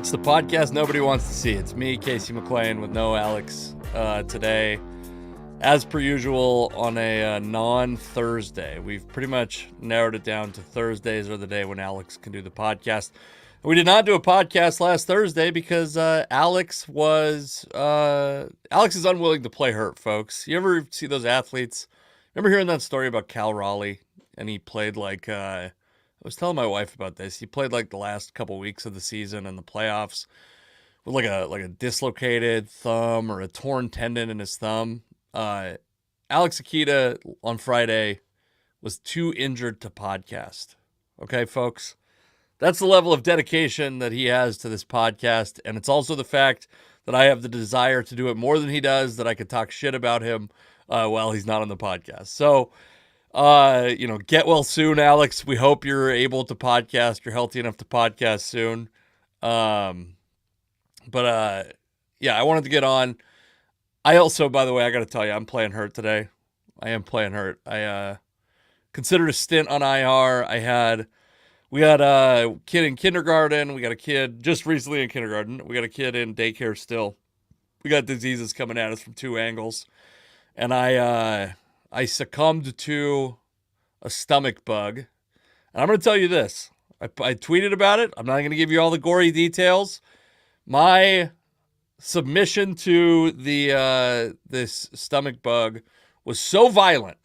It's the podcast nobody wants to see. It's me, Casey McLean, with no Alex today. As per usual, on a non-Thursday. We've pretty much narrowed it down to Thursdays are the day when Alex can do the podcast. We did not do a podcast last Thursday because Alex is unwilling to play hurt, folks. You ever see those athletes? Remember hearing that story about Cal Raleigh? And he played like, I was telling my wife about this. He played like the last couple weeks of the season and the playoffs with like a dislocated thumb or a torn tendon in his thumb. Alex Akita on Friday was too injured to podcast. Okay, folks? That's the level of dedication that he has to this podcast. And it's also the fact that I have the desire to do it more than he does, that I could talk shit about him while he's not on the podcast. So, get well soon, Alex. We hope you're able to podcast. You're healthy enough to podcast soon. I wanted to get on. I also, by the way, I got to tell you, I'm playing hurt today. I am playing hurt. I considered a stint on IR. We got a kid in kindergarten. We got a kid just recently in kindergarten. We got a kid in daycare still. We got diseases coming at us from two angles. And I succumbed to a stomach bug. And I'm going to tell you this. I tweeted about it. I'm not going to give you all the gory details. My submission to this stomach bug was so violent,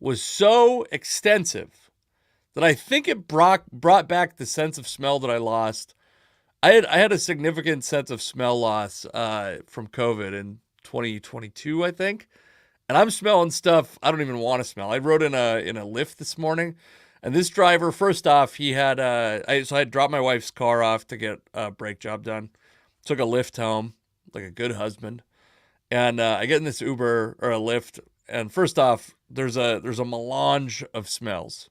was so extensive, that I think it brought back the sense of smell that I lost. I had a significant sense of smell loss from COVID in 2022, I think. And I'm smelling stuff I don't even want to smell. I rode in a Lyft this morning, and this driver, first off, he had I had dropped my wife's car off to get a brake job done. Took a Lyft home, like a good husband. And I get in this Uber or a Lyft, and first off, there's a melange of smells.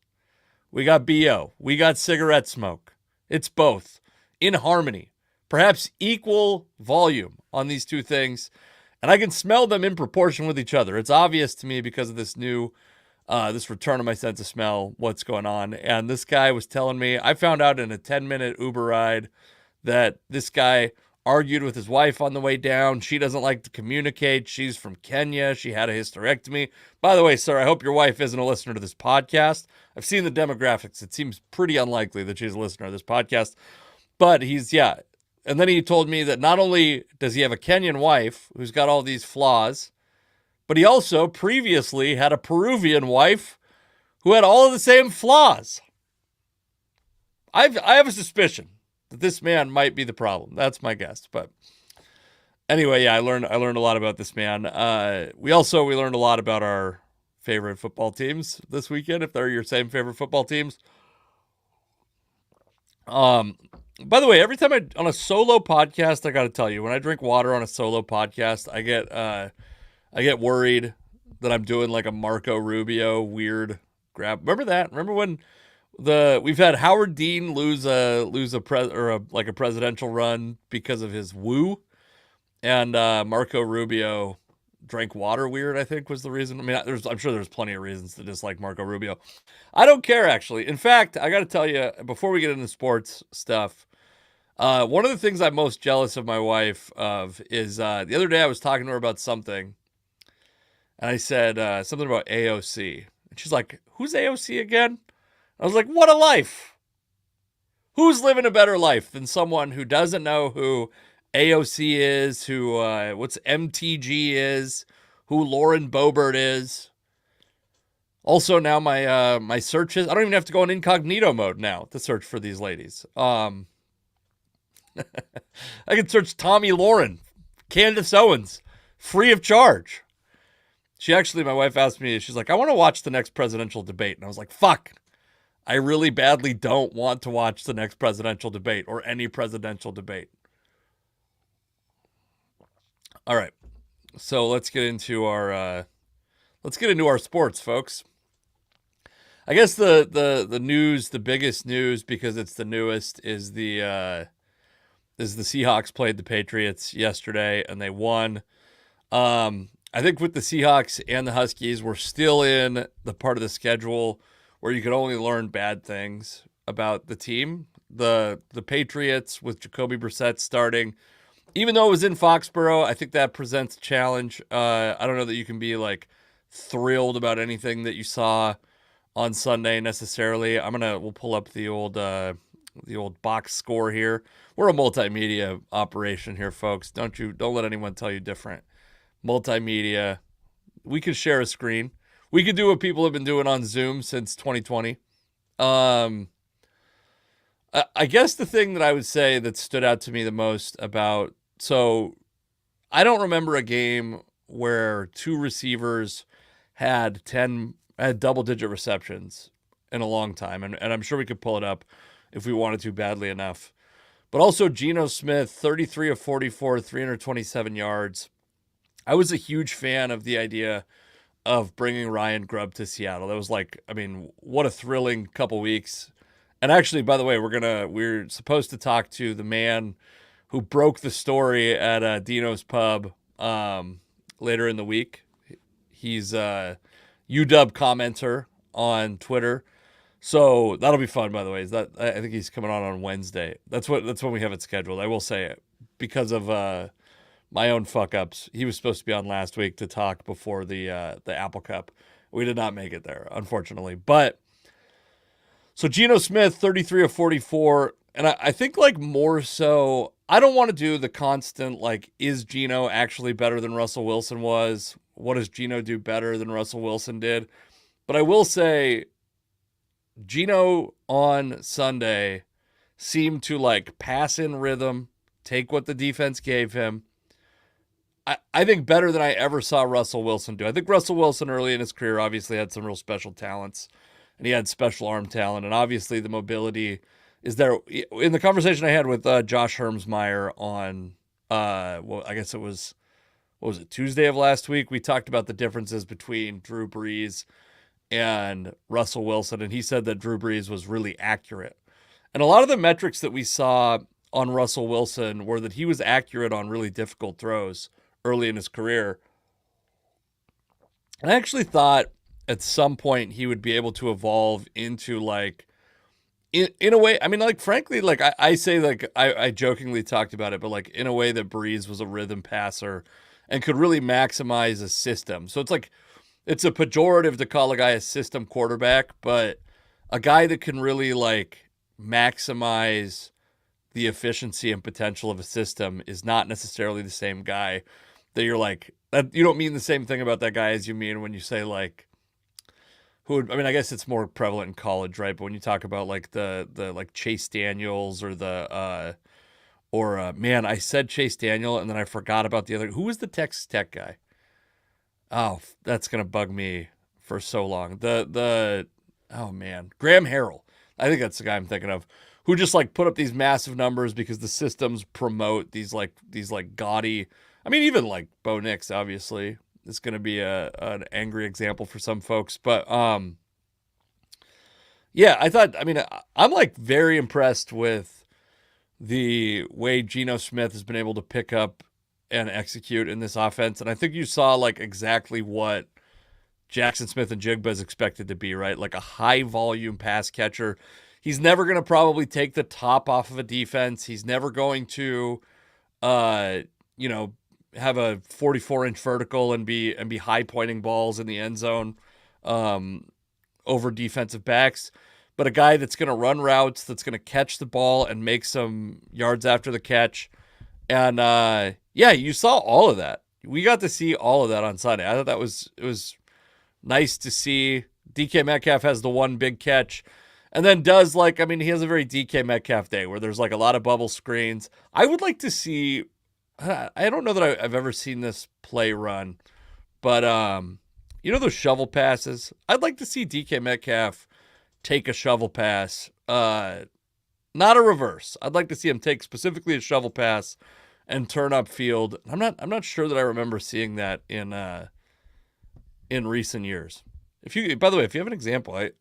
We got BO. We got cigarette smoke. It's both in harmony, perhaps equal volume on these two things. And I can smell them in proportion with each other. It's obvious to me because of this return of my sense of smell, what's going on. And this guy was telling me, I found out in a 10-minute Uber ride that this guy argued with his wife on the way down. She doesn't like to communicate. She's from Kenya. She had a hysterectomy. By the way, sir, I hope your wife isn't a listener to this podcast. I've seen the demographics. It seems pretty unlikely that she's a listener to this podcast. But And then he told me that not only does he have a Kenyan wife who's got all these flaws, but he also previously had a Peruvian wife who had all of the same flaws. I have a suspicion that this man might be the problem. That's my guess. But anyway, yeah, I learned a lot about this man. We learned a lot about our favorite football teams this weekend, if they're your same favorite football teams. By the way, every time on a solo podcast, I got to tell you, when I drink water on a solo podcast, I get worried that I'm doing like a Marco Rubio weird grab. Remember that? Remember when we've had Howard Dean lose a presidential run because of his woo, and Marco Rubio drank water weird, I think was the reason. I mean, I'm sure there's plenty of reasons to dislike Marco Rubio. I don't care, actually. In fact, I got to tell you, before we get into sports stuff, one of the things I'm most jealous of my wife of is the other day I was talking to her about something, and I said something about AOC. And she's like, who's AOC again? I was like, what a life. Who's living a better life than someone who doesn't know who AOC is, who what's MTG is, who Lauren Boebert is. Also, now my searches, I don't even have to go in incognito mode now to search for these ladies. I can search Tommy Lauren, Candace Owens, free of charge. My wife asked me, she's like, I want to watch the next presidential debate. And I was like, fuck, I really badly don't want to watch the next presidential debate or any presidential debate. All right, so let's get into our sports, folks. I guess the news, the biggest news, because it's the newest, is the Seahawks played the Patriots yesterday and they won. I think with the Seahawks and the Huskies, we're still in the part of the schedule where you could only learn bad things about the team. the Patriots with Jacoby Brissett starting. Even though it was in Foxborough, I think that presents a challenge. I don't know that you can be like thrilled about anything that you saw on Sunday necessarily. We'll pull up the old box score here. We're a multimedia operation here, folks. Don't let anyone tell you different. Multimedia. We could share a screen. We could do what people have been doing on Zoom since 2020. I guess the thing that I would say that stood out to me the most about, so I don't remember a game where two receivers had double-digit receptions in a long time, and I'm sure we could pull it up if we wanted to badly enough. But also Geno Smith, 33 of 44, 327 yards. I was a huge fan of the idea of bringing Ryan Grubb to Seattle. That was what a thrilling couple weeks. And actually, by the way, we're supposed to talk to the man who broke the story at Dino's Pub later in the week. He's a UW commenter on Twitter. So that'll be fun, by the way. I think he's coming on Wednesday. That's when we have it scheduled. I will say it because of my own fuck ups. He was supposed to be on last week to talk before the Apple Cup. We did not make it there, unfortunately. But so Geno Smith, 33 of 44, and I think more so, I don't want to do the constant is Geno actually better than Russell Wilson was? What does Geno do better than Russell Wilson did? But I will say, Geno on Sunday seemed to pass in rhythm, take what the defense gave him. I think better than I ever saw Russell Wilson do. I think Russell Wilson early in his career obviously had some real special talents, and he had special arm talent, and obviously the mobility is there. In the conversation I had with Josh Hermsmeyer on, I guess it was, what was it, Tuesday of last week, we talked about the differences between Drew Brees and Russell Wilson, and he said that Drew Brees was really accurate. And a lot of the metrics that we saw on Russell Wilson were that he was accurate on really difficult throws early in his career. And I actually thought at some point he would be able to evolve into in a way, frankly, I say, I jokingly talked about it, but in a way that Brees was a rhythm passer and could really maximize a system. So it's a pejorative to call a guy a system quarterback, but a guy that can really maximize the efficiency and potential of a system is not necessarily the same guy that you're that you don't mean the same thing about that guy as you mean when you say I guess it's more prevalent in college, right? But when you talk about the Chase Daniels or man, I said Chase Daniel and then I forgot about the other. Who was the Texas Tech guy? Oh, that's gonna bug me for so long. Oh man, Graham Harrell. I think that's the guy I'm thinking of, who just put up these massive numbers because the systems promote these gaudy. Even Bo Nix obviously is going to be an angry example for some folks, but yeah, I thought. I'm very impressed with the way Geno Smith has been able to pick up and execute in this offense, and I think you saw exactly what Jackson Smith-Njigba is expected to be, right? A high volume pass catcher. He's never going to probably take the top off of a defense. He's never going to, have a 44-inch vertical and be high pointing balls in the end zone over defensive backs. But a guy that's going to run routes, that's going to catch the ball and make some yards after the catch. And you saw all of that. We got to see all of that on Sunday. I thought it was nice to see. DK Metcalf has the one big catch. And then he has a very DK Metcalf day where there's a lot of bubble screens. I would like to see, I don't know that I've ever seen this play run, but those shovel passes? I'd like to see DK Metcalf take a shovel pass, not a reverse. I'd like to see him take specifically a shovel pass and turn upfield. I'm not sure that I remember seeing that in recent years. By the way, if you have an example, I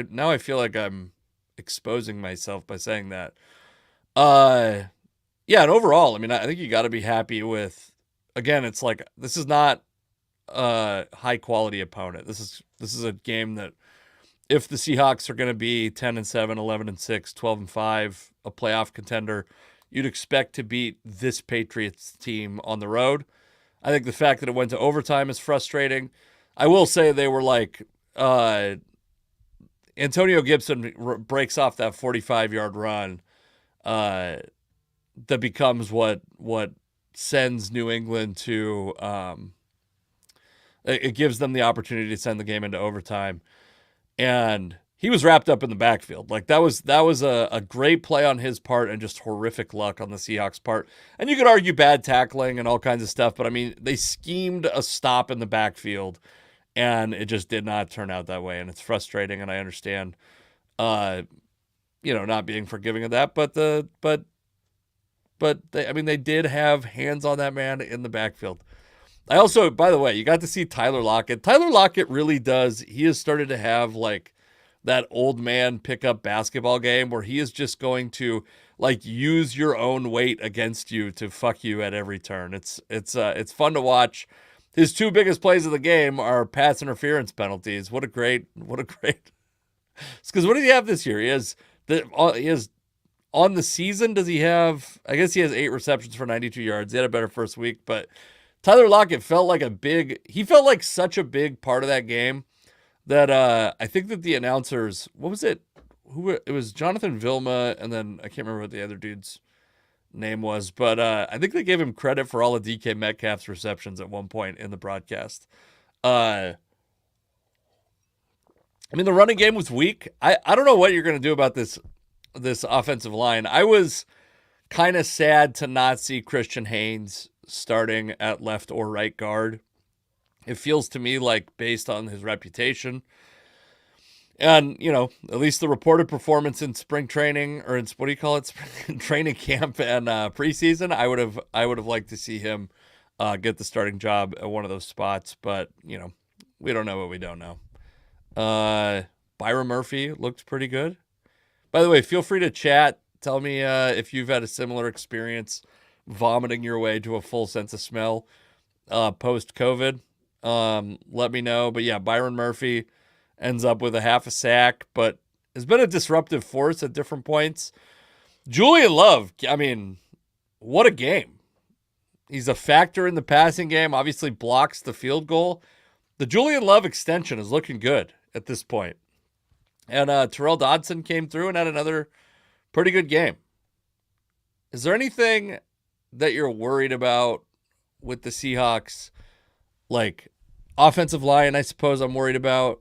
now I feel like I'm exposing myself by saying that. And overall, I think you got to be happy with. Again, it's this is not a high quality opponent. This is a game that if the Seahawks are going to be 10-7, 11-6, 12-5, a playoff contender, you'd expect to beat this Patriots team on the road. I think the fact that it went to overtime is frustrating. I will say they were like, Antonio Gibson breaks off that 45-yard run that becomes what sends New England to it gives them the opportunity to send the game into overtime. And he was wrapped up in the backfield. Like that was a great play on his part and just horrific luck on the Seahawks part. And you could argue bad tackling and all kinds of stuff, but I mean, they schemed a stop in the backfield and it just did not turn out that way. And it's frustrating. And I understand, not being forgiving of that, but they did have hands on that man in the backfield. I also, by the way, you got to see Tyler Lockett. Tyler Lockett really does. He has started to have like that old man pickup basketball game where he is just going to like use your own weight against you to fuck you at every turn. It's fun to watch. His two biggest plays of the game are pass interference penalties. What a great. It's because what did he have this year? He has on the season. Does he have? I guess he has 8 receptions for 92 yards. He had a better first week, but Tyler Lockett felt like such a big part of that game that I think that the announcers, what was it? It was Jonathan Vilma, and then I can't remember what the other dude's name was, but I think they gave him credit for all of DK Metcalf's receptions at one point in the broadcast. The running game was weak. I don't know what you're going to do about this offensive line. I was kind of sad to not see Christian Haynes starting at left or right guard. It feels to me like, based on his reputation and, at least the reported performance in spring training, or in, what do you call it? Training camp and preseason, I would have liked to see him get the starting job at one of those spots, but we don't know what we don't know. Byron Murphy looked pretty good. By the way, feel free to chat. Tell me if you've had a similar experience vomiting your way to a full sense of smell post-COVID. Let me know. But yeah, Byron Murphy ends up with a half a sack, but has been a disruptive force at different points. Julian Love, what a game. He's a factor in the passing game, obviously blocks the field goal. The Julian Love extension is looking good at this point. And Terrell Dodson came through and had another pretty good game. Is there anything that you're worried about with the Seahawks? Like offensive line, I suppose I'm worried about.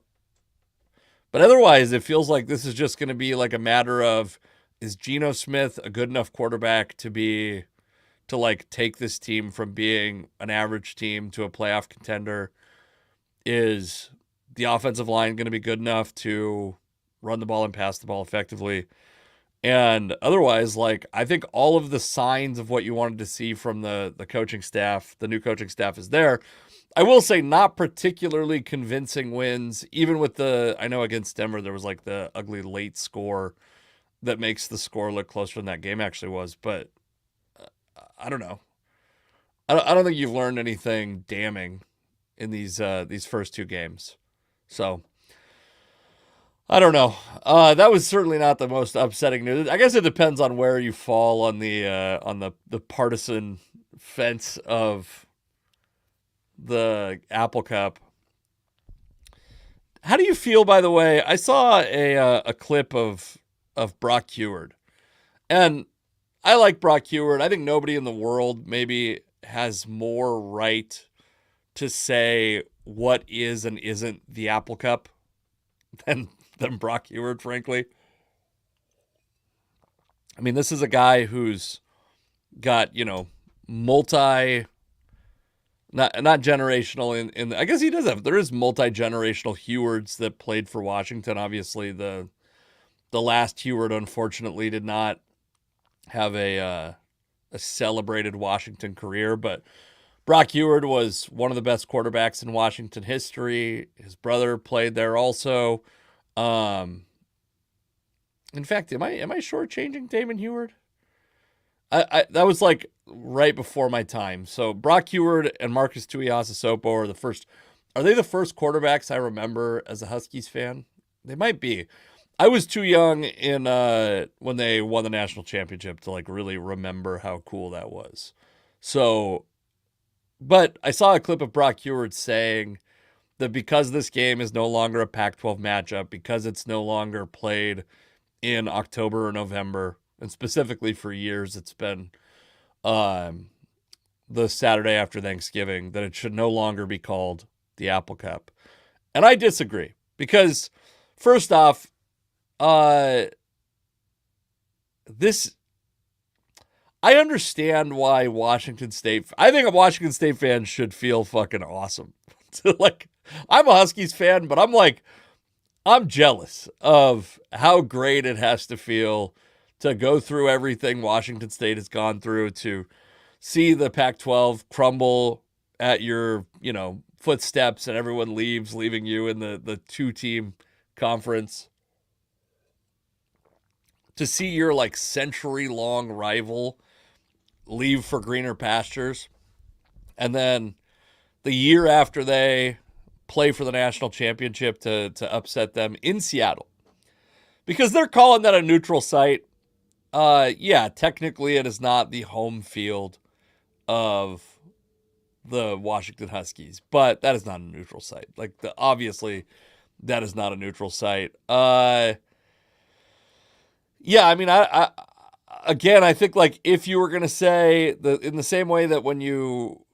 But otherwise, it feels like this is just going to be like a matter of, is Geno Smith a good enough quarterback to take this team from being an average team to a playoff contender? Is the offensive line going to be good enough to run the ball and pass the ball effectively? And otherwise, I think all of the signs of what you wanted to see from the coaching staff, the new coaching staff, is there. I will say not particularly convincing wins, even with I know against Denver, there was the ugly late score that makes the score look closer than that game actually was. But I don't know. I don't think you've learned anything damning in these first 2 games. So I don't know. That was certainly not the most upsetting news. I guess it depends on where you fall on the partisan fence of the Apple Cup. How do you feel, by the way? I saw a clip of Brock Heward, and I like Brock Heward. I think nobody in the world maybe has more right to say what is and isn't the Apple Cup than Brock Heward, frankly. This is a guy who's got, not generational in I guess he does have, there is multi-generational Hewards that played for Washington. Obviously the last Heward unfortunately did not have a celebrated Washington career, but Brock Heward was one of the best quarterbacks in Washington history. His brother played there also. In fact, am I shortchanging Damon Heward? I that was right before my time. So Brock Heward and Marcus Tuiasosopo are they the first quarterbacks I remember as a Huskies fan? They might be. I was too young in when they won the national championship to like really remember how cool that was. So, but I saw a clip of Brock Heward saying that because this game is no longer a Pac-12 matchup, because it's no longer played in October or November, and specifically for years it's been um, the Saturday after Thanksgiving, that it should no longer be called the Apple Cup. And I disagree because, first off, uh, this I understand why Washington State. I think a Washington State fan should feel fucking awesome. Like, I'm a Huskies fan, but I'm jealous of how great it has to feel to go through everything Washington State has gone through, to see the Pac-12 crumble at your, footsteps, and everyone leaving you in the two-team conference, to see your like century-long rival leave for greener pastures, and then the year after they play for the national championship to upset them in Seattle. Because they're calling that a neutral site. Yeah, technically it is not the home field of the Washington Huskies, but that is not a neutral site. Like, obviously that is not a neutral site. Yeah, I mean, I again, I think like if you were gonna say in the same way that when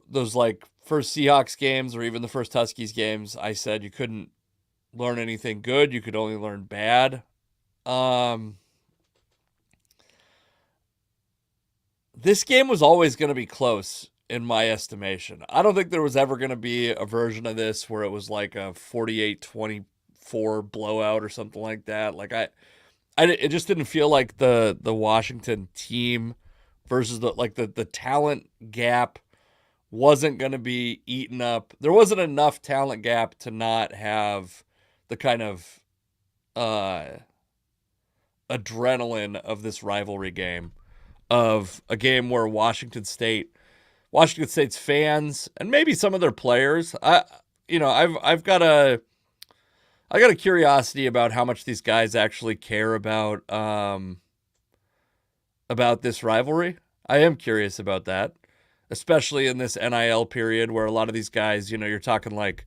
those like first Seahawks games or even the first Huskies games, I said you couldn't learn anything good, you could only learn bad. This game was always going to be close in my estimation. I don't think there was ever going to be a version of this where it was like a 48-24 blowout or something like that. Like it just didn't feel like the Washington team versus the talent gap wasn't going to be eaten up. There wasn't enough talent gap to not have the kind of adrenaline of this rivalry game, of a game where Washington State's fans and maybe some of their players, I've got a curiosity about how much these guys actually care about this rivalry. I am curious about that, especially in this NIL period where a lot of these guys, you're talking like,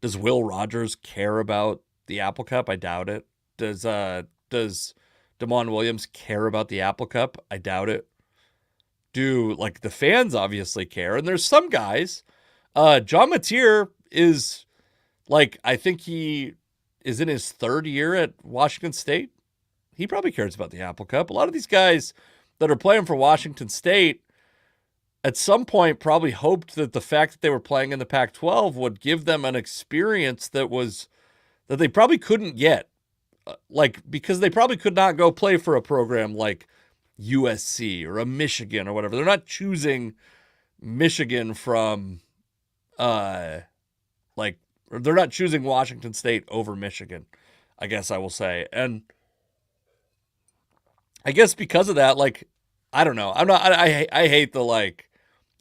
does Will Rogers care about the Apple Cup? I doubt it. Does Damon Williams care about the Apple Cup? I doubt it. Do like the fans obviously care? And there's some guys. John Mateer is like, I think he is in his third year at Washington State. He probably cares about the Apple Cup. A lot of these guys that are playing for Washington State at some point probably hoped that the fact that they were playing in the Pac-12 would give them an experience that they probably couldn't get. Because they probably could not go play for a program like USC or a Michigan or whatever. They're not choosing Michigan from, they're not choosing Washington State over Michigan, I guess I will say. And I guess because of that, like, I don't know. I hate the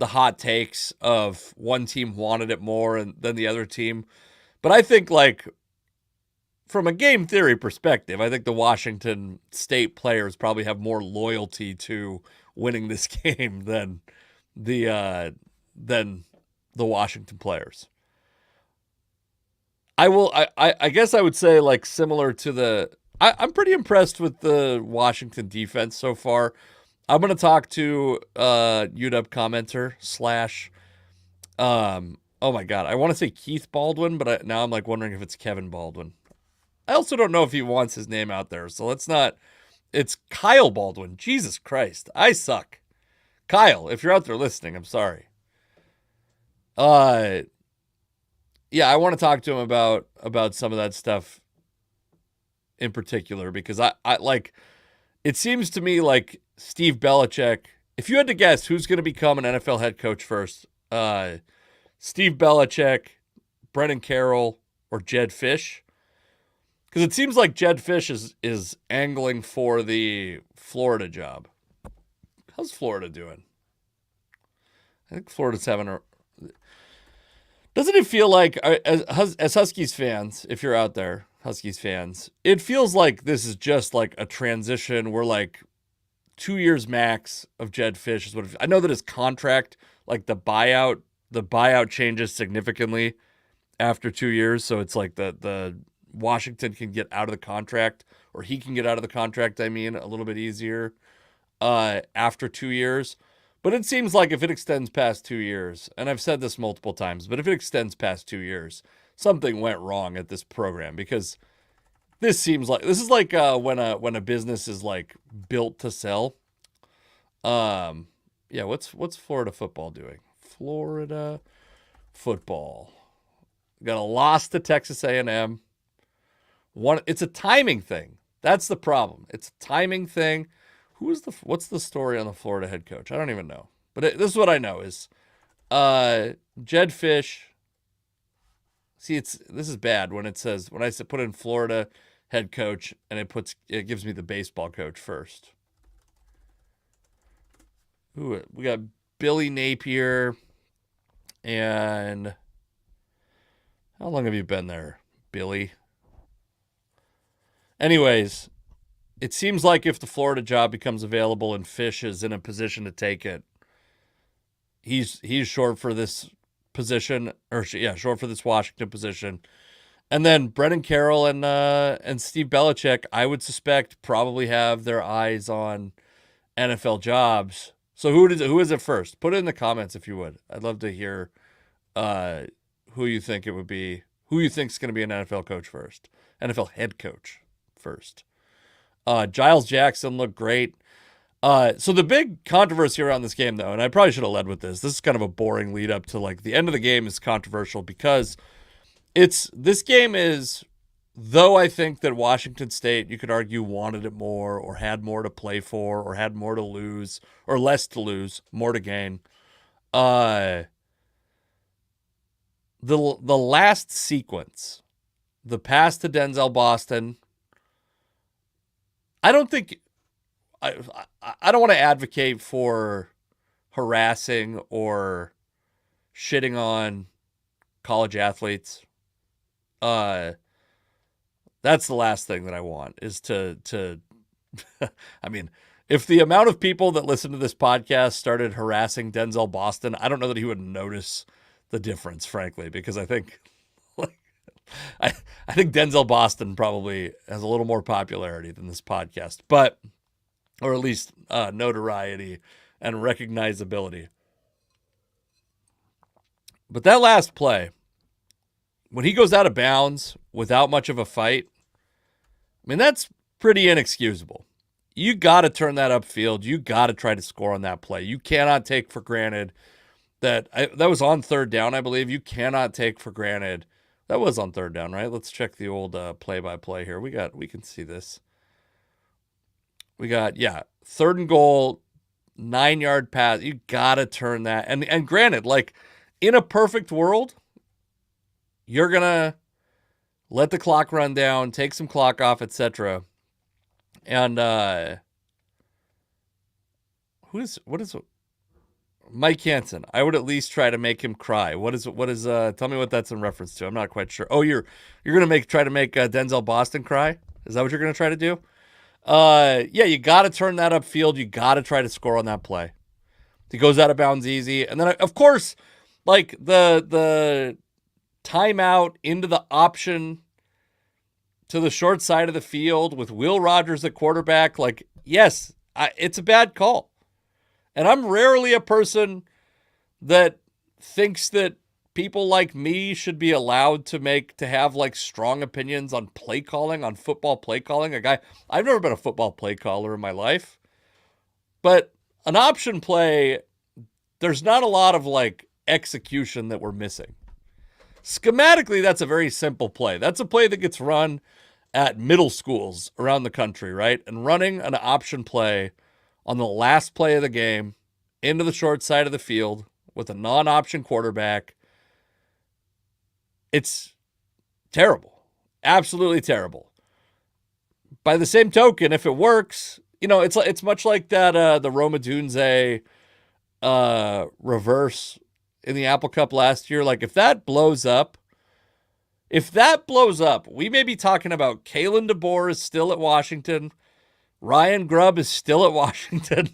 hot takes of one team wanted it more than the other team. But I think from a game theory perspective, I think the Washington State players probably have more loyalty to winning this game than the Washington players. I guess I would say, like, similar to I'm pretty impressed with the Washington defense so far. I'm going to talk to UW commenter / oh my God, I want to say Keith Baldwin, but now I'm like wondering if it's Kevin Baldwin. I also don't know if he wants his name out there, so it's Kyle Baldwin. Jesus Christ, I suck. Kyle, if you're out there listening, I'm sorry. Yeah, I want to talk to him about some of that stuff in particular, because I like, it seems to me like Steve Belichick, if you had to guess who's going to become an NFL head coach first, Steve Belichick, Brennan Carroll, or Jedd Fisch. Because it seems like Jedd Fisch is angling for the Florida job. How's Florida doing? I think Florida's having doesn't it feel like, as Huskies fans, if you're out there, Huskies fans. It feels like this is just like a transition. We're like 2 years max of Jedd Fisch is what I know that his contract, like the buyout changes significantly after 2 years. So it's like the Washington can get out of the contract, or he can get out of the contract, I mean, a little bit easier after 2 years. But it seems like if it extends past 2 years, and I've said this multiple times, but if it extends past 2 years, something went wrong at this program, because this is like when a business is like built to sell. Yeah, what's Florida football doing? Florida football got a loss to Texas A&M. It's a timing thing. That's the problem. It's a timing thing. What's the story on the Florida head coach? I don't even know. But this is what I know is Jedd Fisch. See, this is bad when I put in Florida head coach and it gives me the baseball coach first. Ooh, we got Billy Napier, and how long have you been there, Billy? Anyways, it seems like if the Florida job becomes available and Fisch is in a position to take it, he's short for this position, short for this Washington position. And then Brennan Carroll and Steve Belichick, I would suspect, probably have their eyes on NFL jobs. So who is it first? Put it in the comments if you would. I'd love to hear who you think it would be. Who you think is going to be an NFL coach first? NFL head coach first. Giles Jackson looked great. So the big controversy around this game, though, and I probably should have led with this. This is kind of a boring lead up to like the end of the game is controversial because this game is, though I think that Washington State, you could argue, wanted it more or had more to play for or had more to lose or less to lose, more to gain. The last sequence, the pass to Denzel Boston, I don't want to advocate for harassing or shitting on college athletes. That's the last thing that I want is to I mean, if the amount of people that listen to this podcast started harassing Denzel Boston, I don't know that he would notice the difference, frankly, because I think I think Denzel Boston probably has a little more popularity than this podcast, or at least notoriety and recognizability. But that last play, when he goes out of bounds without much of a fight, I mean, that's pretty inexcusable. You got to turn that upfield. You got to try to score on that play. You cannot take for granted that was on third down, I believe. You cannot take for granted. That was on third down, right? Let's check the old play-by-play here. We can see this. We got, third and goal, 9-yard pass. You got to turn that. And granted, like in a perfect world, you're going to let the clock run down, take some clock off, etc. And what is Mike Hansen? I would at least try to make him cry. Tell me what that's in reference to. I'm not quite sure. Oh, you're going to try to make Denzel Boston cry? Is that what you're going to try to do? You got to turn that upfield. You got to try to score on that play. He goes out of bounds easy. And then, of course, like the timeout into the option to the short side of the field with Will Rogers at quarterback. Like, yes, it's a bad call. And I'm rarely a person that thinks that people like me should be allowed to have like strong opinions on play calling, on football play calling. I've never been a football play caller in my life, but an option play, there's not a lot of like execution that we're missing. Schematically, that's a very simple play. That's a play that gets run at middle schools around the country, right? And running an option play on the last play of the game into the short side of the field with a non-option quarterback, it's terrible. Absolutely terrible. By the same token, if it works, it's much like that the Roma Dunze reverse in the Apple Cup last year. Like if that blows up, If that blows up, we may be talking about Kalen DeBoer is still at Washington. Ryan Grubb is still at Washington.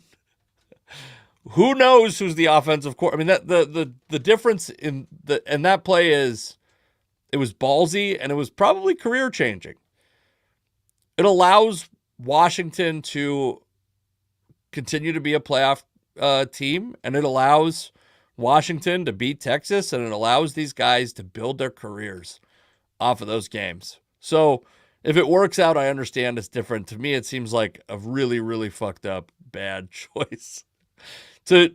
Who knows who's the offensive coordinator? I mean, the difference in that play is it was ballsy and it was probably career changing. It allows Washington to continue to be a playoff team, and it allows Washington to beat Texas, and it allows these guys to build their careers off of those games. So if it works out, I understand it's different. To me, it seems like a really, really fucked up bad choice. I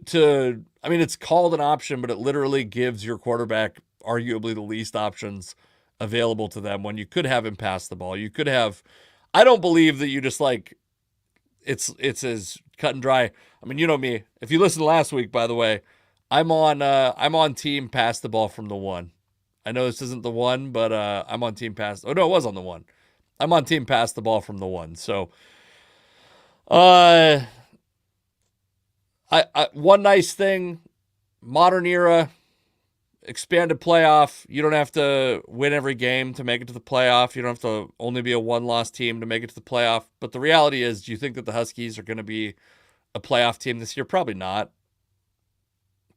mean, it's called an option, but it literally gives your quarterback arguably the least options available to them when you could have him pass the ball. You could have, I don't believe that you just like, it's as cut and dry. I mean, you know me. If you listened last week, by the way, I'm on team pass the ball from the one. I know this isn't the one, but I'm on team pass. Oh no, it was on the one. I'm on team pass the ball from the one. So, one nice thing, modern era, expanded playoff. You don't have to win every game to make it to the playoff. You don't have to only be a one-loss team to make it to the playoff. But the reality is, do you think that the Huskies are going to be a playoff team this year? Probably not.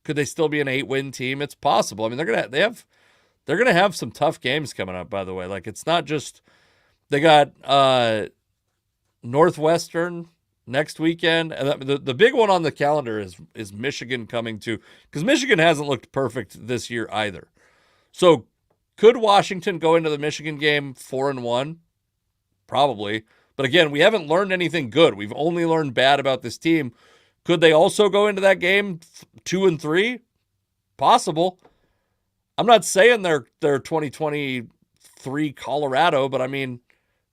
Could they still be an 8-win team? It's possible. I mean, they're gonna have some tough games coming up. By the way, like it's not just they got Northwestern next weekend, and the big one on the calendar is Michigan coming to, because Michigan hasn't looked perfect this year either. So could Washington go into the Michigan game 4-1? Probably. But again, we haven't learned anything good. We've only learned bad about this team. Could they also go into that game 2-3? Possible. I'm not saying they're 2023 Colorado, but I mean,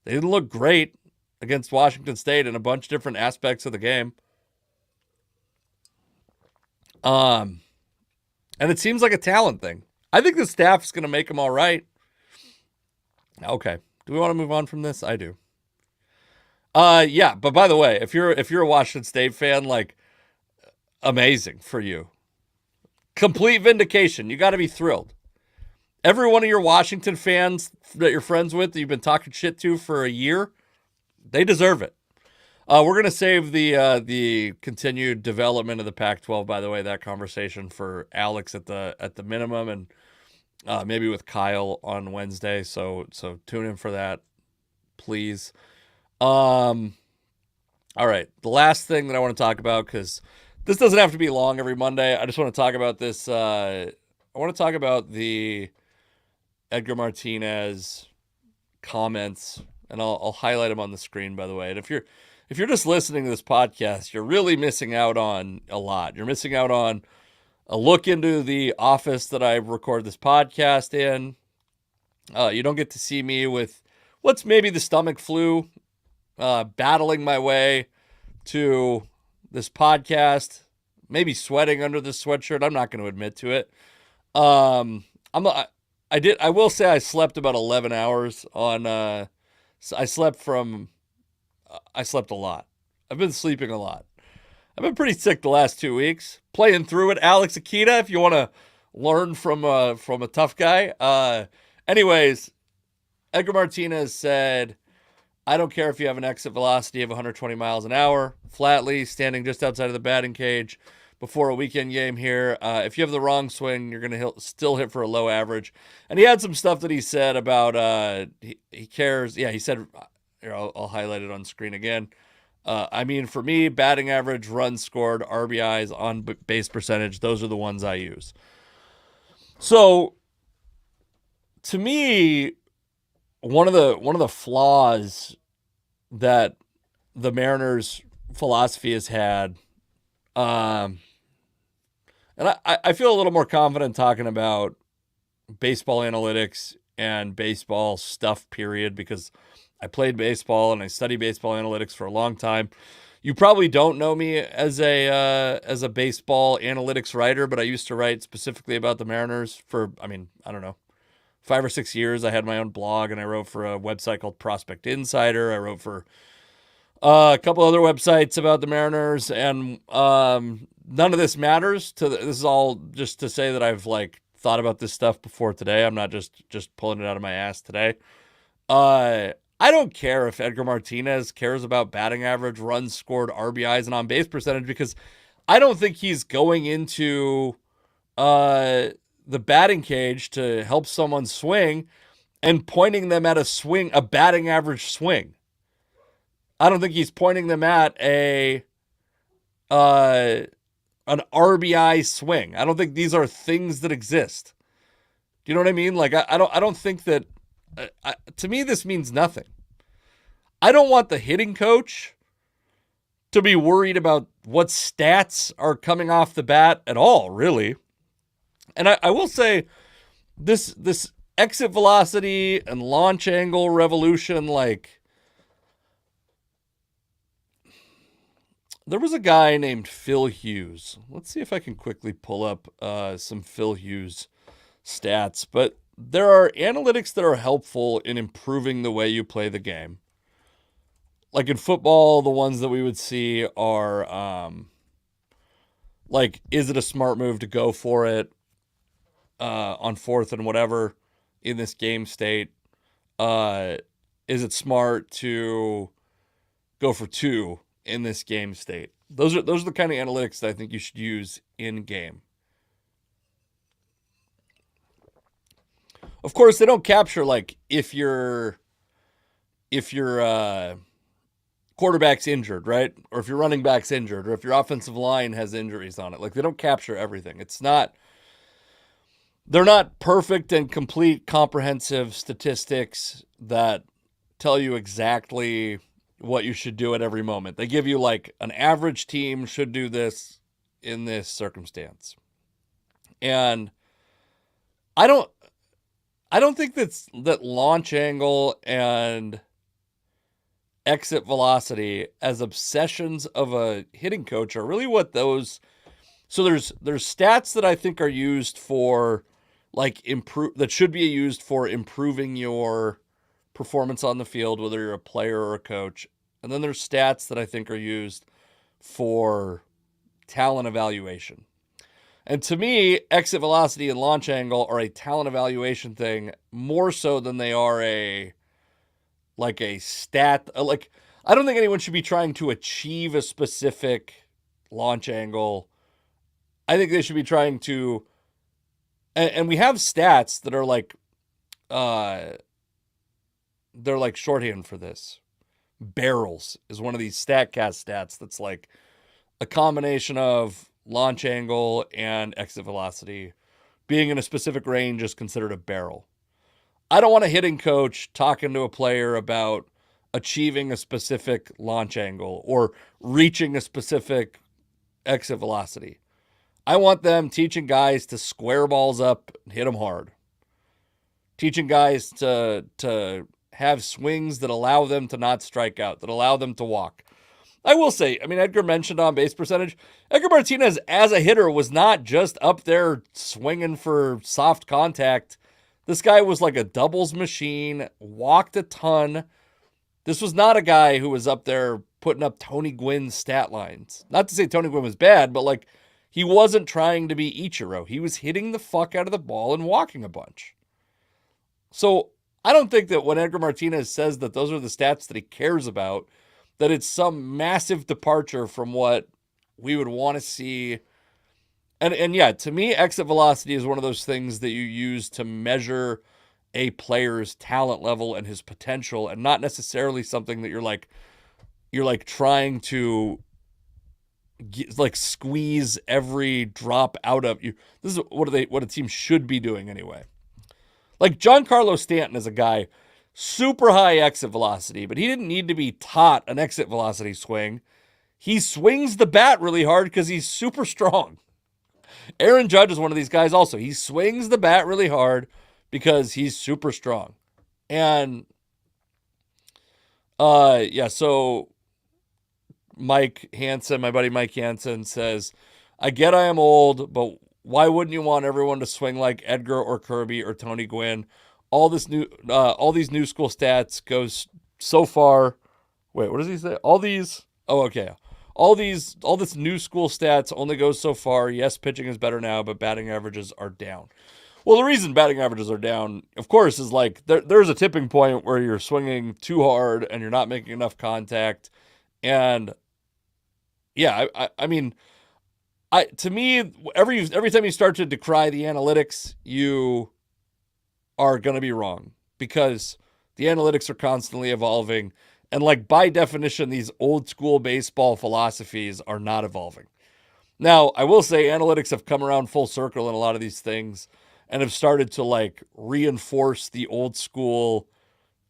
they didn't look great against Washington State in a bunch of different aspects of the game. And it seems like a talent thing. I think the staff is going to make them all right. Okay. Do we want to move on from this? I do. Yeah, but by the way, if you're a Washington State fan, like, amazing for you. Complete vindication. You got to be thrilled. Every one of your Washington fans that you're friends with, that you've been talking shit to for a year, they deserve it. We're going to save the continued development of the Pac-12, by the way, that conversation for Alex at the minimum, and maybe with Kyle on Wednesday. So tune in for that, please. All right. The last thing that I want to talk about, because this doesn't have to be long every Monday. I just want to talk about this. I want to talk about the Edgar Martinez comments, and I'll highlight them on the screen, by the way. And if you're just listening to this podcast, you're really missing out on a lot. You're missing out on a look into the office that I record this podcast in. You don't get to see me with what's maybe the stomach flu, battling my way to this podcast, maybe sweating under this sweatshirt. I'm not going to admit to it. I will say I slept about 11 hours on, I slept a lot. I've been sleeping a lot. I've been pretty sick the last 2 weeks. Playing through it. Alex Akita, if you want to learn from a tough guy. Anyways, Edgar Martinez said, I don't care if you have an exit velocity of 120 miles an hour, flatly, standing just outside of the batting cage before a weekend game here. If you have the wrong swing, you're going to still hit for a low average. And he had some stuff that he said about he cares. Yeah, he said, here, I'll highlight it on screen again. I mean, for me, batting average, runs scored, RBIs, on base percentage, those are the ones I use. So, to me, one of the flaws that the Mariners' philosophy has had, and I feel a little more confident talking about baseball analytics and baseball stuff, period, because I played baseball and I studied baseball analytics for a long time. You probably don't know me as a baseball analytics writer, but I used to write specifically about the Mariners for, I don't know, 5 or 6 years. I had my own blog and I wrote for a website called Prospect Insider. I wrote for a couple other websites about the Mariners, and none of this matters. This is all just to say that I've like thought about this stuff before today. I'm not just pulling it out of my ass today. I don't care if Edgar Martinez cares about batting average, runs scored, RBIs, and on-base percentage, because I don't think he's going into the batting cage to help someone swing and pointing them at a batting average swing. I don't think he's pointing them at an RBI swing. I don't think these are things that exist. Do you know what I mean? Like, I don't think that, to me, this means nothing. I don't want the hitting coach to be worried about what stats are coming off the bat at all, really. And I will say, this exit velocity and launch angle revolution, like, there was a guy named Phil Hughes. Let's see if I can quickly pull up some Phil Hughes stats. But there are analytics that are helpful in improving the way you play the game. Like in football, the ones that we would see are, like, is it a smart move to go for it on fourth and whatever in this game state? Is it smart to go for two in this game state? Those are the kind of analytics that I think you should use in game. Of course, they don't capture, like, if your quarterback's injured, right? Or if your running back's injured, or if your offensive line has injuries on it. Like, they don't capture everything. They're not perfect and complete comprehensive statistics that tell you exactly what you should do at every moment. They give you, like, an average team should do this in this circumstance. And I don't think that launch angle and exit velocity as obsessions of a hitting coach are really what those. So there's stats that I think are used for, like, that should be used for improving your performance on the field, whether you're a player or a coach. And then there's stats that I think are used for talent evaluation. And to me, exit velocity and launch angle are a talent evaluation thing more so than they are a stat. Like, I don't think anyone should be trying to achieve a specific launch angle. I think they should be trying to, and we have stats that are like, they're like shorthand for this. Barrels is one of these StatCast stats that's like a combination of launch angle and exit velocity. Being in a specific range is considered a barrel. I don't want a hitting coach talking to a player about achieving a specific launch angle or reaching a specific exit velocity. I want them teaching guys to square balls up and hit them hard. Teaching guys to have swings that allow them to not strike out, that allow them to walk. I will say, I mean, Edgar mentioned on base percentage. Edgar Martinez, as a hitter, was not just up there swinging for soft contact. This guy was like a doubles machine, walked a ton. This was not a guy who was up there putting up Tony Gwynn's stat lines. Not to say Tony Gwynn was bad, but, like, he wasn't trying to be Ichiro. He was hitting the fuck out of the ball and walking a bunch. So I don't think that when Edgar Martinez says that those are the stats that he cares about, that it's some massive departure from what we would want to see. And yeah, to me, exit velocity is one of those things that you use to measure a player's talent level and his potential, and not necessarily something that you're like trying to squeeze every drop out of you. This is what a team should be doing anyway. Like, Giancarlo Stanton is a guy, super high exit velocity, but he didn't need to be taught an exit velocity swing. He swings the bat really hard because he's super strong. Aaron Judge is one of these guys also. He swings the bat really hard because he's super strong. And, so Mike Hansen, my buddy Mike Hansen, says, I get I am old, but why wouldn't you want everyone to swing like Edgar or Kirby or Tony Gwynn? All these new school stats goes so far. Wait, what does he say? All this new school stats only goes so far. Yes, pitching is better now, but batting averages are down. Well, the reason batting averages are down, of course, is like there's a tipping point where you're swinging too hard and you're not making enough contact. And yeah, I mean, to me, every time you start to decry the analytics, you are going to be wrong because the analytics are constantly evolving. And like by definition, these old school baseball philosophies are not evolving. Now, I will say analytics have come around full circle in a lot of these things and have started to like reinforce the old school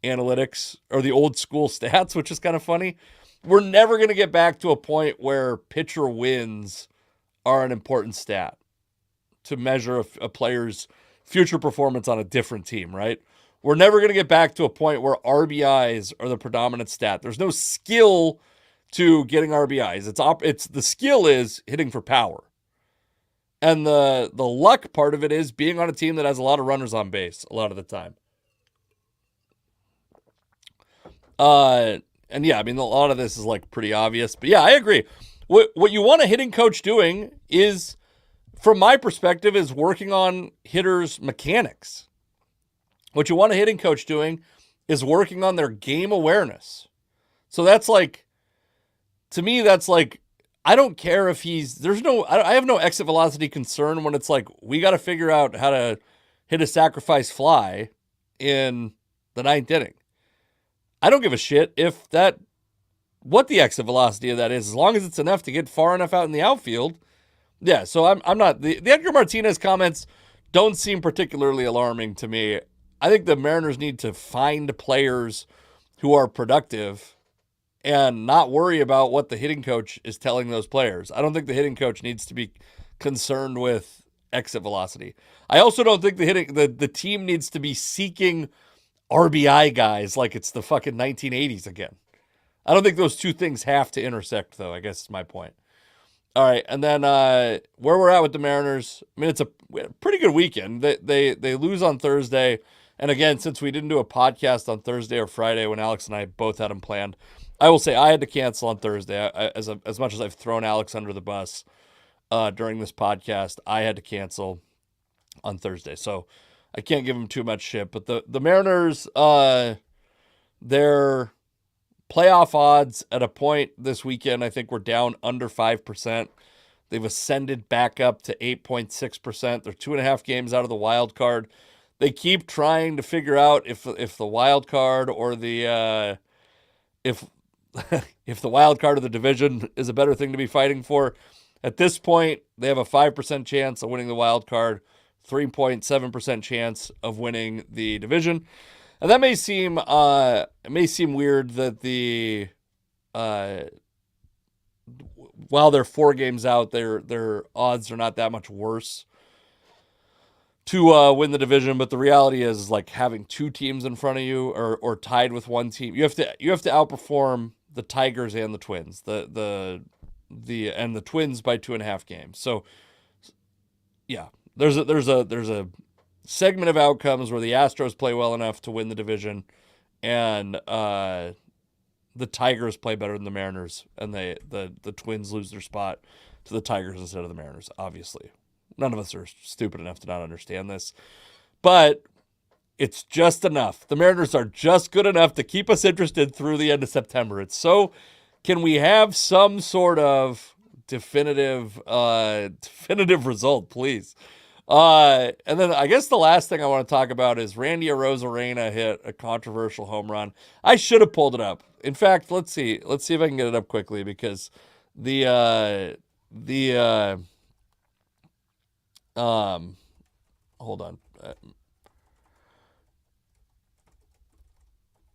analytics or the old school stats, which is kind of funny. We're never going to get back to a point where pitcher wins are an important stat to measure a player's future performance on a different team, right? We're never going to get back to a point where RBIs are the predominant stat. There's no skill to getting RBIs. It's the skill is hitting for power. And the luck part of it is being on a team that has a lot of runners on base a lot of the time. And yeah, I mean, a lot of this is like pretty obvious, but yeah, I agree. What you want a hitting coach doing is, from my perspective, is working on hitters' mechanics. What you want a hitting coach doing is working on their game awareness. So that's like, to me, that's like, I don't care if I have no exit velocity concern when it's like, we got to figure out how to hit a sacrifice fly in the 9th inning. I don't give a shit what the exit velocity of that is, as long as it's enough to get far enough out in the outfield. Yeah, so I'm not, the Edgar Martinez comments don't seem particularly alarming to me. I think the Mariners need to find players who are productive and not worry about what the hitting coach is telling those players. I don't think the hitting coach needs to be concerned with exit velocity. I also don't think the team needs to be seeking RBI guys like it's the fucking 1980s again. I don't think those two things have to intersect, though, I guess is my point. All right, and then where we're at with the Mariners, I mean, it's a pretty good weekend. They lose on Thursday, and again, since we didn't do a podcast on Thursday or Friday when Alex and I both had them planned, I will say I had to cancel on Thursday. As much as I've thrown Alex under the bus during this podcast, I had to cancel on Thursday, so I can't give them too much shit. But the Mariners, their playoff odds at a point this weekend, I think we're down under 5%. They've ascended back up to 8.6%. They're 2.5 games out of the wild card. They keep trying to figure out if the wild card or the if the wild card of the division is a better thing to be fighting for. At this point, they have a 5% chance of winning the wild card, 3.7% chance of winning the division. And that may seem weird that while they're 4 games out, their odds are not that much worse to win the division. But the reality is, like, having 2 teams in front of you or tied with one team, you have to outperform the Tigers and the Twins, the Twins by 2.5 games. So yeah, there's a segment of outcomes where the Astros play well enough to win the division, and the Tigers play better than the Mariners, and the Twins lose their spot to the Tigers instead of the Mariners. Obviously, none of us are stupid enough to not understand this, but it's just enough. The Mariners are just good enough to keep us interested through the end of September. It's so, can we have some sort of definitive result, please? And then I guess the last thing I want to talk about is Randy Arozarena hit a controversial home run. I should have pulled it up. In fact, let's see if I can get it up quickly, because hold on.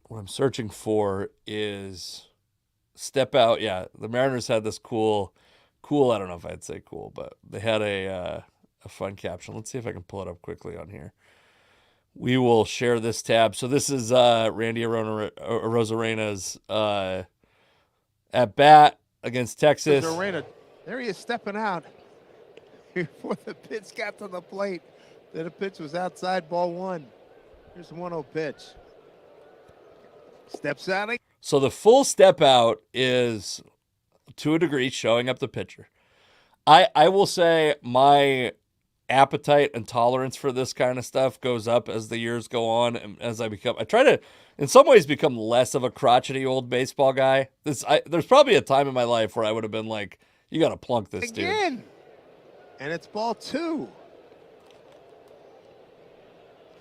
What I'm searching for is step out. Yeah, the Mariners had this cool. I don't know if I'd say cool, but they had a fun caption. Let's see if I can pull it up quickly on here. We will share this tab. So this is Randy Arozarena's at bat against Texas. Arozarena, there he is stepping out before the pitch got to the plate. Then the pitch was outside, ball 1. Here's the 1-0 pitch. Steps out. So the full step out is, to a degree, showing up the pitcher. I will say appetite and tolerance for this kind of stuff goes up as the years go on, and as I try to, in some ways, become less of a crotchety old baseball guy. There's probably a time in my life where I would have been like, you got to plunk this again. dude. And it's ball 2.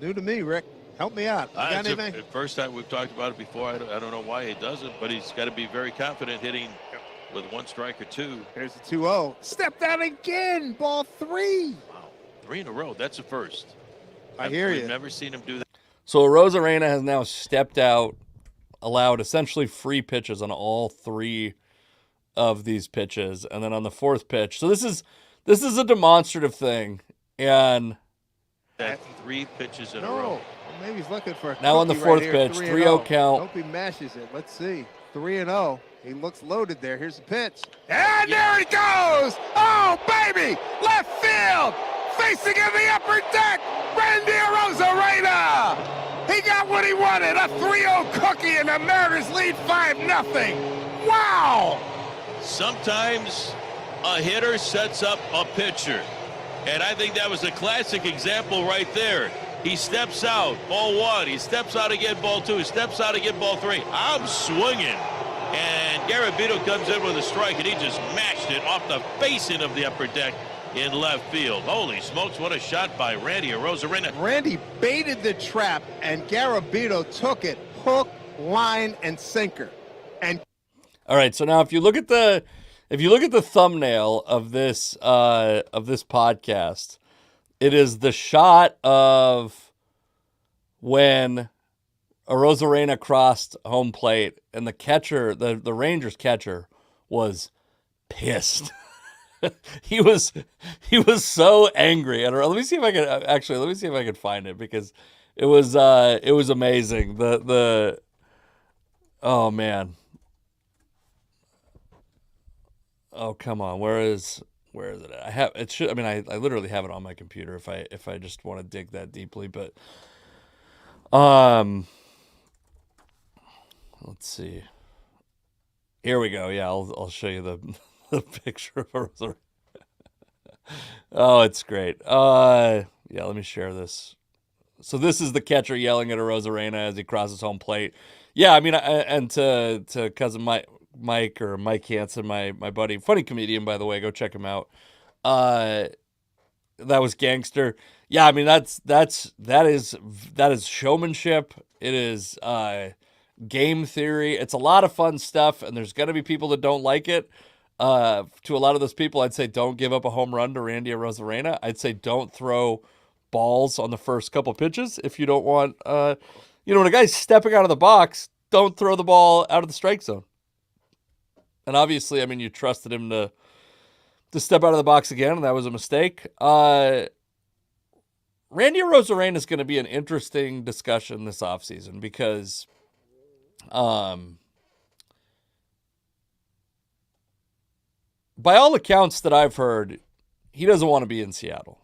New to me, Rick. Help me out. Got anything? First time we've talked about it before. I don't know why he doesn't, but he's got to be very confident hitting with 1 strike or 2. Here's the 2-0. Stepped out again. Ball 3. Wow, 3 in a row. That's a first. I hear you. We've never seen him do that. So Arozarena has now stepped out, allowed essentially free pitches on all 3 of these pitches, and then on the 4th pitch. So this is a demonstrative thing, and that 3 pitches in a row. Well, maybe he's looking for a now on the 4th right pitch, 3-0 count. Hope he mashes it. Let's see. 3-0. He looks loaded there. Here's the pitch. And there he goes! Oh, baby! Left field! Facing in the upper deck! Randy Arozarena! He got what he wanted. A 3-0 cookie, and the Mariners lead 5-0. Wow! Sometimes a hitter sets up a pitcher. And I think that was a classic example right there. He steps out, ball 1. He steps out again, ball 2. He steps out again, ball 3. I'm swinging. And Garabito comes in with a strike, and he just mashed it off the facing of the upper deck in left field. Holy smokes, what a shot by Randy Arozarena. Randy baited the trap, and Garabito took it hook, line, and sinker. And all right, so now if you look at the thumbnail of this podcast, it is the shot of when Arozarena crossed home plate, and the catcher, the Rangers catcher, was pissed. he was so angry. And let me see if I can find it, because it was amazing. Oh man. Oh, come on. Where is it at? I literally have it on my computer if I just want to dig that deeply, but let's see. Here we go. Yeah, I'll show you the picture of Arozarena. Oh, it's great. Yeah, let me share this. So this is the catcher yelling at Arozarena as he crosses home plate. Yeah, I mean, and to cousin Mike Hansen, my buddy, funny comedian, by the way, go check him out. That was gangster. Yeah, I mean, that is showmanship. It is game theory. It's a lot of fun stuff, and there's gonna be people that don't like it. To a lot of those people, I'd say don't give up a home run to Randy Arozarena. I'd say don't throw balls on the first couple pitches if you don't want. When a guy's stepping out of the box, don't throw the ball out of the strike zone. And obviously, I mean, you trusted him to step out of the box again, and that was a mistake. Randy Arozarena is going to be an interesting discussion this offseason because by all accounts that I've heard, he doesn't want to be in Seattle.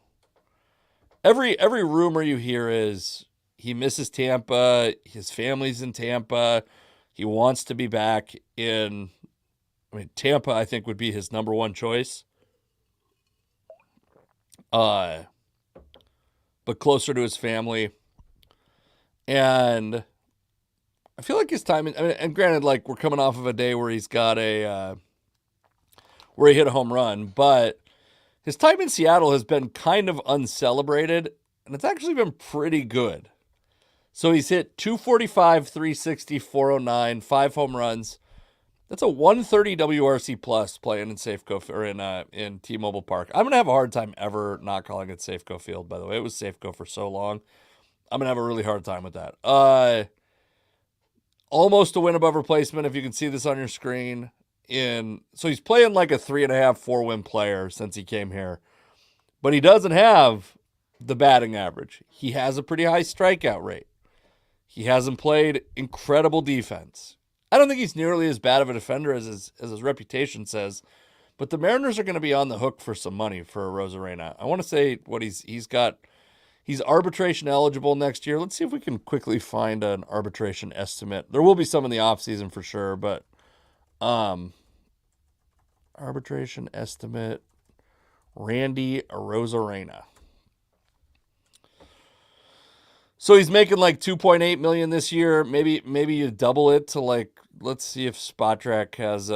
Every rumor you hear is he misses Tampa, his family's in Tampa, he wants to be back in... Tampa, I think, would be his number one choice. But closer to his family. And I feel like his time, and granted, like, we're coming off of a day where he's got where he hit a home run, but his time in Seattle has been kind of uncelebrated, and it's actually been pretty good. So he's hit 245, 360, 409, 5 home runs. That's a 130 WRC plus playing in Safeco or in T-Mobile Park. I'm gonna have a hard time ever not calling it Safeco Field. By the way, it was Safeco for so long. I'm gonna have a really hard time with that. Almost a win above replacement. If you can see this on your screen. So he's playing like a 3.5, 4-win player since he came here, but he doesn't have the batting average. He has a pretty high strikeout rate. He hasn't played incredible defense. I don't think he's nearly as bad of a defender as his reputation says, but the Mariners are going to be on the hook for some money for Arozarena. I want to say what he's got. He's arbitration eligible next year. Let's see if we can quickly find an arbitration estimate. There will be some in the offseason for sure, but arbitration estimate, Randy Arozarena. So he's making like 2.8 million this year. Maybe you double it to like, let's see if SpotTrack has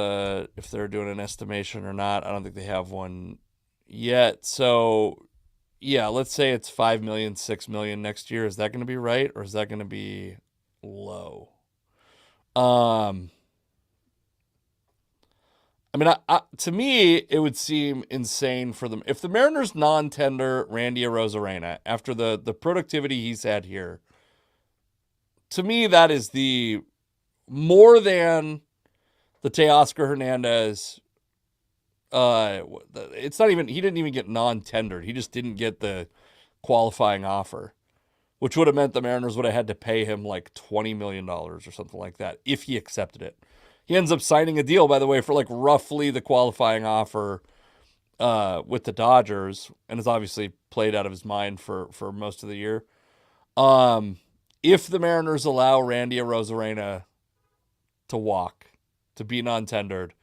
if they're doing an estimation or not. I don't think they have one yet. So yeah, let's say it's 5 million, 6 million next year. Is that going to be right, or is that going to be low? I mean, to me, it would seem insane for them if the Mariners non-tender Randy Arozarena after the productivity he's had here. To me, that is the more than the Teoscar Hernandez. It's not even, he didn't even get non-tendered. He just didn't get the qualifying offer, which would have meant the Mariners would have had to pay him like $20 million or something like that if he accepted it. He ends up signing a deal, by the way, for like roughly the qualifying offer with the Dodgers, and is obviously played out of his mind for most of the year. If the Mariners allow Randy Arozarena to walk, to be non-tendered,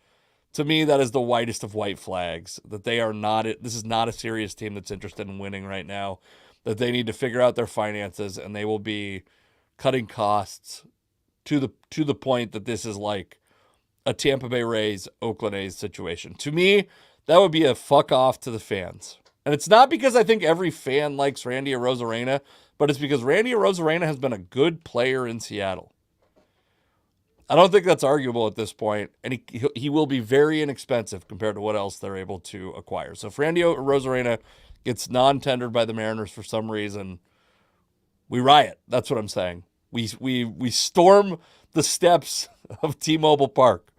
to me, that is the whitest of white flags, that they are not, this is not a serious team that's interested in winning right now, that they need to figure out their finances, and they will be cutting costs to the point that this is like a Tampa Bay Rays, Oakland A's situation. To me, that would be a fuck off to the fans. And it's not because I think every fan likes Randy Arozarena, but it's because Randy Arozarena has been a good player in Seattle. I don't think that's arguable at this point, and he will be very inexpensive compared to what else they're able to acquire. So if Randy Arozarena gets non-tendered by the Mariners for some reason, we riot. That's what I'm saying. We storm the steps of T-Mobile Park.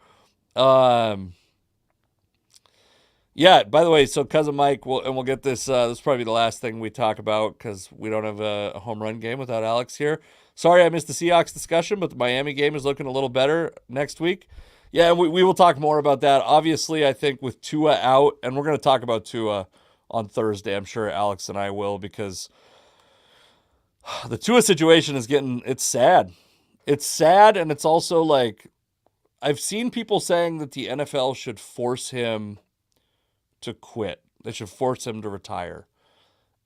Yeah, by the way, so Cousin Mike, we'll get this, this will probably be the last thing we talk about because we don't have a home run game without Alex here. Sorry I missed the Seahawks discussion, but the Miami game is looking a little better next week. Yeah, we will talk more about that. Obviously, I think with Tua out, and we're going to talk about Tua on Thursday. I'm sure Alex and I will, because the Tua situation is it's sad. It's sad, and it's also like, I've seen people saying that the NFL should force him to quit. They should force him to retire.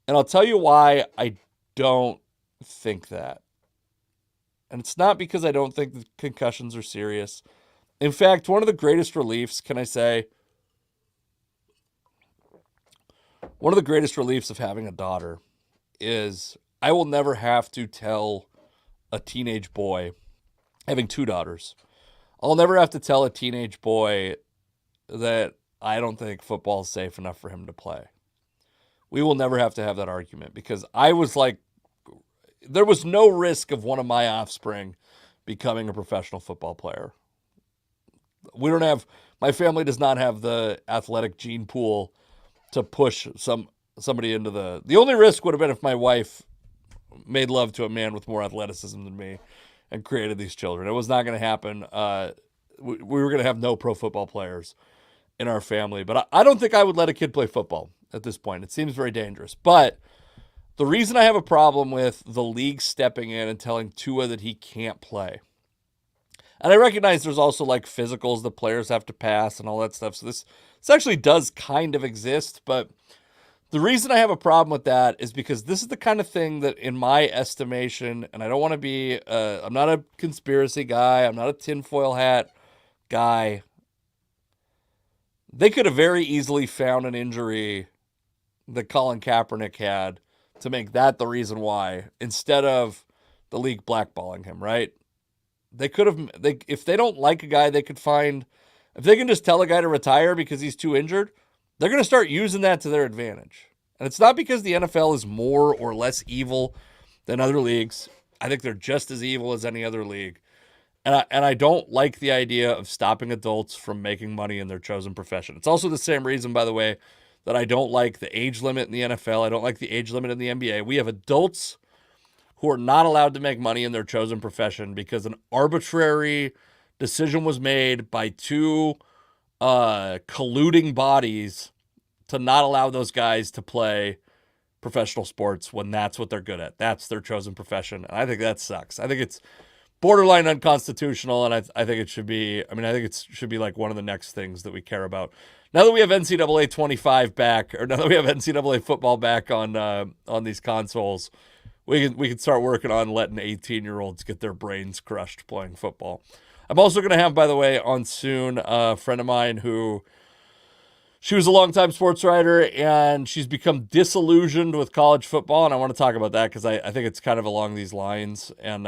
And I'll tell you why I don't think that. And it's not because I don't think the concussions are serious. In fact, one of the greatest reliefs, can I say, one of the greatest reliefs of having a daughter is I will never have to tell a teenage boy, having two daughters, I'll never have to tell a teenage boy that I don't think football is safe enough for him to play. We will never have to have that argument, because I was like, there was no risk of one of my offspring becoming a professional football player. My family does not have the athletic gene pool to push somebody into the only risk would have been if my wife made love to a man with more athleticism than me and created these children. It was not going to happen. We were going to have no pro football players in our family, but I don't think I would let a kid play football at this point. It seems very dangerous. But the reason I have a problem with the league stepping in and telling Tua that he can't play, and I recognize there's also like physicals that players have to pass and all that stuff, so this actually does kind of exist, but the reason I have a problem with that is because this is the kind of thing that, in my estimation, and I don't want to be, I'm not a conspiracy guy, I'm not a tinfoil hat guy, they could have very easily found an injury that Colin Kaepernick had to make that the reason why, instead of the league blackballing him, right? They could have, if they don't like a guy, they could find, if they can just tell a guy to retire because he's too injured, they're going to start using that to their advantage. And it's not because the NFL is more or less evil than other leagues. I think they're just as evil as any other league. And I don't like the idea of stopping adults from making money in their chosen profession. It's also the same reason, by the way, that I don't like the age limit in the NFL. I don't like the age limit in the NBA. We have adults who are not allowed to make money in their chosen profession because an arbitrary decision was made by two colluding bodies to not allow those guys to play professional sports when that's what they're good at. That's their chosen profession. And I think that sucks. I think it's borderline unconstitutional, and I think it should be, I think it should be like one of the next things that we care about. Now that we have NCAA 25 back, or now that we have NCAA football back on these consoles, we can start working on letting 18-year-olds get their brains crushed playing football. I'm also going to have, by the way, on soon, a friend of mine who, she was a longtime sports writer, and she's become disillusioned with college football, and I want to talk about that because I think it's kind of along these lines, and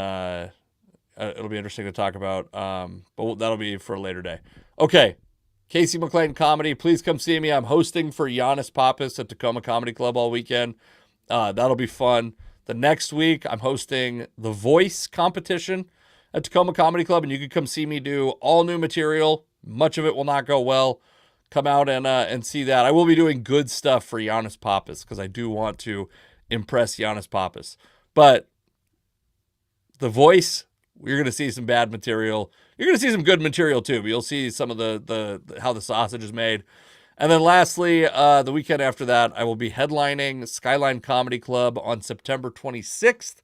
it'll be interesting to talk about, but that'll be for a later day. Okay, Casey McLean Comedy, please come see me. I'm hosting for Giannis Pappas at Tacoma Comedy Club all weekend. That'll be fun. The next week, I'm hosting the Voice competition at Tacoma Comedy Club, and you can come see me do all new material. Much of it will not go well. Come out and see that. I will be doing good stuff for Giannis Pappas because I do want to impress Giannis Pappas. But the Voice, you're going to see some bad material. You're going to see some good material too, but you'll see some of the how the sausage is made. And then lastly, the weekend after that, I will be headlining Skyline Comedy Club on September 26th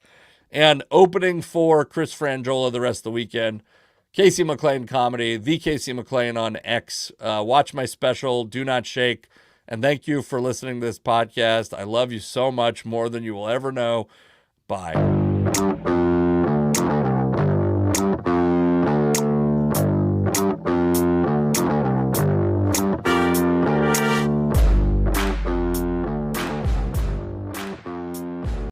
and opening for Chris Frangiola the rest of the weekend. Casey McLean Comedy, the Casey McLean on X. Watch my special, Do Not Shake. And thank you for listening to this podcast. I love you so much, more than you will ever know. Bye.